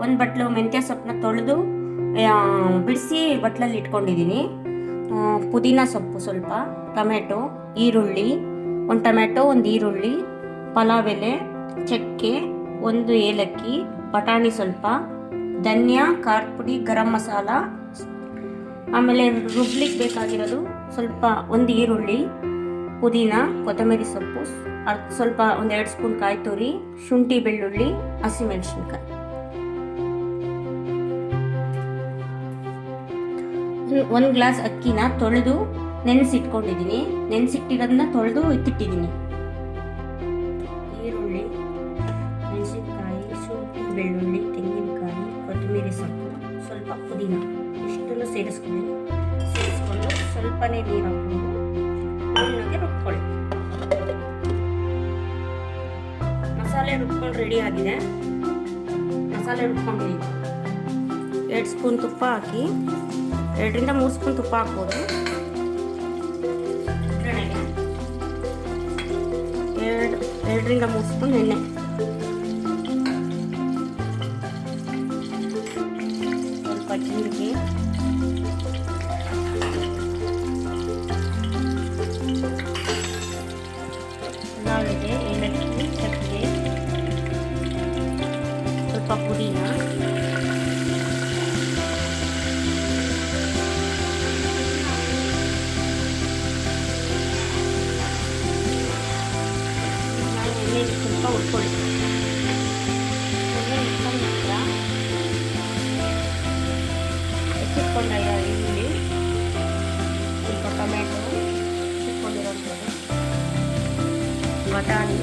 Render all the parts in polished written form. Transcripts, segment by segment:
ಒಂದು ಬಟ್ಲು ಮೆಂತ್ಯ ಸೊಪ್ಪನ್ನ ತೊಳೆದು ಬಿಡಿಸಿ ಬಟ್ಲಲ್ಲಿ ಇಟ್ಕೊಂಡಿದ್ದೀನಿ. ಪುದೀನ ಸೊಪ್ಪು ಸ್ವಲ್ಪ, ಟೊಮೆಟೊ, ಈರುಳ್ಳಿ, ಒಂದು ಟೊಮೆಟೊ, ಒಂದು ಈರುಳ್ಳಿ, ಪಲಾವ್ ಎಲೆ, ಚಕ್ಕೆ, ಒಂದು ಏಲಕ್ಕಿ, ಬಟಾಣಿ ಸ್ವಲ್ಪ, ಧನ್ಯ, ಖಾರದ ಪುಡಿ, ಗರಂ ಮಸಾಲ, ಆಮೇಲೆ ರುಬ್ಲಿಕ್ಕೆ ಬೇಕಾಗಿರೋದು ಸ್ವಲ್ಪ ಒಂದು ಈರುಳ್ಳಿ, ಪುದೀನ, ಕೊತ್ತಂಬರಿ ಸೊಪ್ಪು, ಸ್ವಲ್ಪ ಒಂದು 2 ಸ್ಪೂನ್ ಕಾಯಿ ತುರಿ, ಶುಂಠಿ, ಬೆಳ್ಳುಳ್ಳಿ, ಹಸಿಮೆಣಸಿನ್ಕಾಯಿ. ಒಂದು ಗ್ಲಾಸ್ ಅಕ್ಕಿನ ತೊಳೆದು ನೆನೆಸಿಟ್ಕೊಂಡಿದ್ದೀನಿ. ನೆನೆಸಿಟ್ಟಿರೋದನ್ನ ತೊಳೆದು ಎತ್ತಿಟ್ಟಿದ್ದೀನಿ. ಈರುಳ್ಳಿ, ಮೆಣಸಿನ್ಕಾಯಿ, ಶುಂಠಿ, ಬೆಳ್ಳುಳ್ಳಿ, ತೆಂಗಿನಕಾಯಿ, ಕೊತ್ತಂಬರಿ ಸೊಪ್ಪು, ಸ್ವಲ್ಪ ಪುದೀನ ಇಷ್ಟನ್ನು ಸೇರಿಸ್ಕೊಂಡು ಸ್ವಲ್ಪನೇ ನೀರು ಹಾಕೊಂಡು ನುಣ್ಣಗೆ ರುಬ್ಕೊಳ್ಳಿ. ಮಸಾಲೆ ರುಬ್ಕೊಂಡು ರೆಡಿ ಆಗಿದೆ. ಮಸಾಲೆ ರುಬ್ಕೊಂಡಿದ್ದೀನಿ. 2 ಸ್ಪೂನ್ ತುಪ್ಪ ಹಾಕಿ, 2 ರಿಂದ 3 ಸ್ಪೂನ್ ತುಪ್ಪ ಹಾಕ್ಬೋದು. 2 ರಿಂದ 3 ಸ್ಪೂನ್ ಎಣ್ಣೆ, ಸ್ವಲ್ಪ ಜೀರಿಗೆ, ಪಲಾವಿದೆ, ಏಲಕ್ಕಿ, ಚಕ್ಕೆ, ಸ್ವಲ್ಪ ಪುದೀನ, ಸ್ವಲ್ಪ ಉಟ್ಕೊಳ್ಳಿ. ನಂತರ ಹೆಚ್ಚಿಟ್ಕೊಂಡ ಈರುಳ್ಳಿ, ಸ್ವಲ್ಪ ಟೊಮೆಟೊ, ಹೆಚ್ಚಿಟ್ಕೊಂಡಿರೋಂಥದ್ದು, ಬಟಾಣಿ,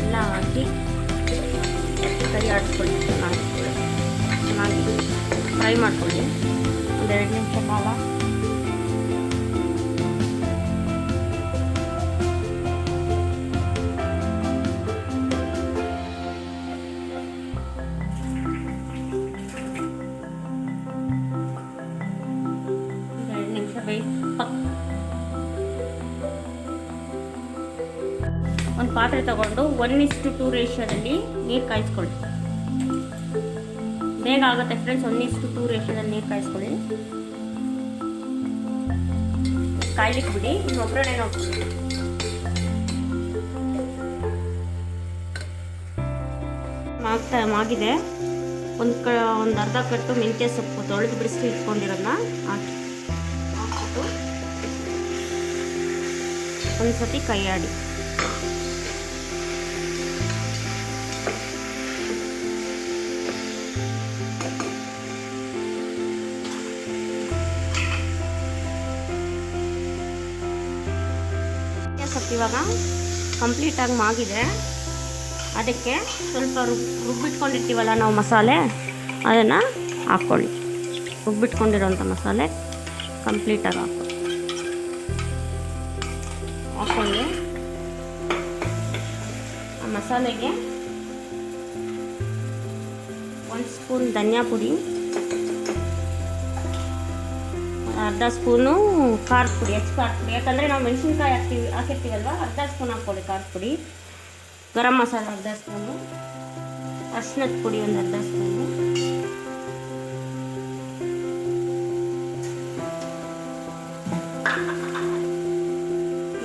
ಎಲ್ಲ ಹಾಕಿ ಕೈ ಆಡಿಸ್ಕೊಳ್ಳಿ. ಚೆನ್ನಾಗಿ ಫ್ರೈ ಮಾಡ್ಕೊಳ್ಳಿ. 2 ನಿಮಿಷ ಕಾಲ. ಒಂದು ಪಾತ್ರೆ ತಗೊಂಡು 1:2 ರೇಷಿಯೋದಲ್ಲಿ ನೀರು ಕಾಯಿಸ್ಕೊಳ್ಳಿ. ಬೇಗ ಆಗುತ್ತೆ ಫ್ರೆಂಡ್ಸ್. 1:2 ರೇಷಿಯೋದಲ್ಲಿ ನೀರು ಕಾಯಿಸ್ಕೊಳ್ಳಿ. ಕಾಯ್ಲಿಕ್ಕೆ ಬಿಡಿ. ಇನ್ನು ಒಗ್ಗರಣೆ ನೋಡ್ಕೊಳ್ಳಿ. ಮಾಗಿದೆ. ಒಂದು ಅರ್ಧ ಕಟ್ಟು ಮೆಂತ್ಯ ಸೊಪ್ಪು ತೊಳೆದು ಬಿಡಿಸಿ ಇಟ್ಕೊಂಡಿರೋದನ್ನ ಹಾಕ್ಬಿಟ್ಟು ಒಂದು ಸತಿ ಕೈ ಆಡಿ. ಸೊಪ್ಪು ಇವಾಗ ಕಂಪ್ಲೀಟಾಗಿ ಮಾಗಿದೆ. ಅದಕ್ಕೆ ಸ್ವಲ್ಪ ರುಬ್ಬಿಟ್ಕೊಂಡಿರ್ತೀವಲ್ಲ ನಾವು ಮಸಾಲೆ, ಅದನ್ನು ಹಾಕ್ಕೊಳ್ಳಿ. ರುಬ್ಬಿಟ್ಕೊಂಡಿರೋಂಥ ಮಸಾಲೆ ಕಂಪ್ಲೀಟಾಗಿ ಹಾಕ್ಕೊಂಡು ಆ ಮಸಾಲೆಗೆ 1 ಸ್ಪೂನ್ ಧನಿಯಾ ಪುಡಿ, ಅರ್ಧ ಸ್ಪೂನು ಖಾರದ ಪುಡಿ, ಖಾರದ ಪುಡಿ, ಯಾಕಂದರೆ ನಾವು ಮೆಣಸಿನ್ಕಾಯಿ ಹಾಕಿರ್ತೀವಲ್ವ, ಅರ್ಧ ಸ್ಪೂನ್ ಹಾಕ್ಕೊಳ್ಳಿ ಖಾರದ ಪುಡಿ. ಗರಂ ಮಸಾಲ ಅರ್ಧ ಸ್ಪೂನು, ಅರಿಶಿನದ ಪುಡಿ ಒಂದು ಅರ್ಧ ಸ್ಪೂನು,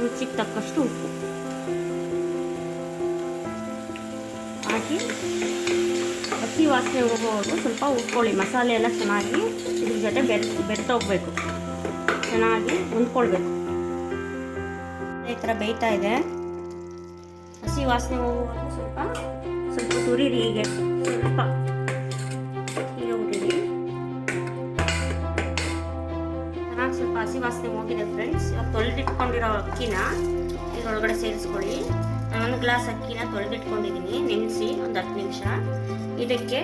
ರುಚಿಗೆ ತಕ್ಕಷ್ಟು ಉಪ್ಪು ಹಾಕಿ ಹಸಿ ವಾಸನೆ ಹೋಗೋವರೆಗೂ ಸ್ವಲ್ಪ ಉಟ್ಕೊಳ್ಳಿ. ಮಸಾಲೆ ಎಲ್ಲ ಚೆನ್ನಾಗಿ ಇದ್ರ ಜೊತೆ ಬೆರೆತೋಗ್ಬೇಕು, ಚೆನ್ನಾಗಿ ಹೊಂದ್ಕೊಳ್ಬೇಕು. ಈ ಥರ ಬೇಯ್ತಾ ಇದೆ. ಹಸಿ ವಾಸನೆ ಹೋಗುವವರೆಗೂ ಸ್ವಲ್ಪ ತುರಿರಿ. ಹೀಗೆ ಸ್ವಲ್ಪ ಉರಿರಿ. ಚೆನ್ನಾಗಿ ಸ್ವಲ್ಪ ಹಸಿ ವಾಸನೆ ಹೋಗಿದೆ ಫ್ರೆಂಡ್ಸ್. ಇವಾಗ ತೊಳೆದಿಟ್ಕೊಂಡಿರೋ ಅಕ್ಕಿನ ಇದರೊಳಗಡೆ ಸೇರಿಸ್ಕೊಳ್ಳಿ. ನಾನು 1 ಗ್ಲಾಸ್ ಅಕ್ಕಿನ ತೊಳೆದಿಟ್ಕೊಂಡಿದ್ದೀನಿ ನೆನೆಸಿ ಒಂದು 10 ನಿಮಿಷ. ಇದಕ್ಕೆ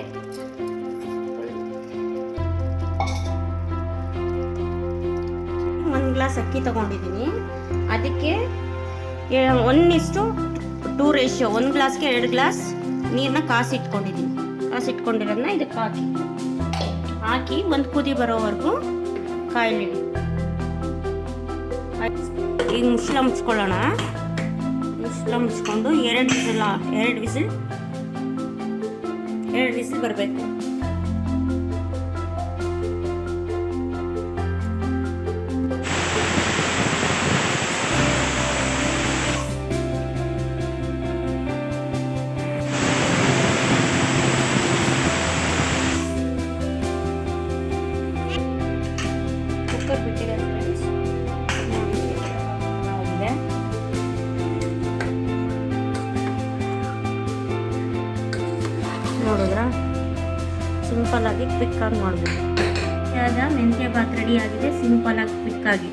1 ಗ್ಲಾಸ್ ಅಕ್ಕಿ ತಗೊಂಡಿದ್ದೀನಿ. ಅದಕ್ಕೆ 1:2 ರೇಷಿಯೋ, 1 ಗ್ಲಾಸ್ಗೆ 2 ಗ್ಲಾಸ್ ನೀರನ್ನ ಕಾಸಿಟ್ಕೊಂಡಿರೋದನ್ನ ಇದಕ್ಕೆ ಹಾಕಿ ಒಂದು ಕುದಿ ಬರೋವರೆಗೂ ಕಾಯಿಲಿಡಿ. ಈಗ ಮುಚ್ಕೊಳ್ಳೋಣ. ಮುಚ್ಕೊಂಡು 2 ವಿಸಿಲ್ ಬರಬೇಕು. ಕುಕ್ಕರ್ ಬಿಟ್ಟಿದೆ ಫ್ರೆಂಡ್ಸ್. ನೋಡಿದ್ರಾ, ಸಿಂಪಲ್ ಆಗಿ ಕ್ವಿಕ್ ಆಗಿ ಮಾಡಬೇಕು. ಮೆಂತ್ಯ ಭಾತ್ ರೆಡಿ ಆಗಿದೆ, ಸಿಂಪಲ್ ಆಗಿ ಕ್ವಿಕ್ ಆಗಿ.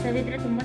ಸವಿದ್ರೆ ತುಂಬ